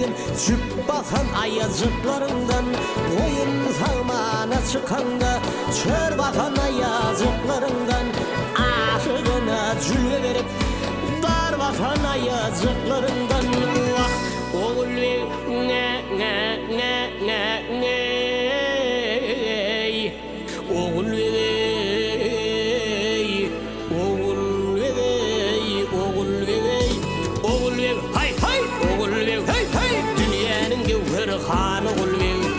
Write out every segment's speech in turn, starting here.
kiyim Çüp basan ayazıklarından Koyun salmana çıkanda Çör basan ayazıklarından Aşığına cülve verip Dar basan ayazıklarından Vah oğul ve ne Oğul ve hay hay oğul ve hay hay dünyanın gevheri hanı oğul ve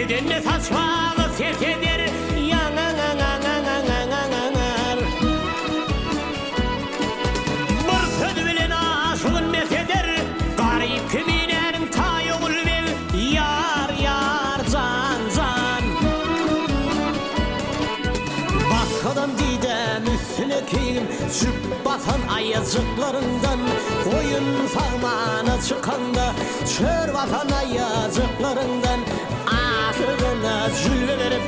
Denne saçmalı ses eder yanar Bir söz bilen aşığın meseder Garip kiminerin ta yol ver Yar yar can can Başkadan didem üstüne kiyim Çüp basan ayazıklarından Koyun sarmana çıkanda Çör basan ayazıklarından Aşığına cülve verip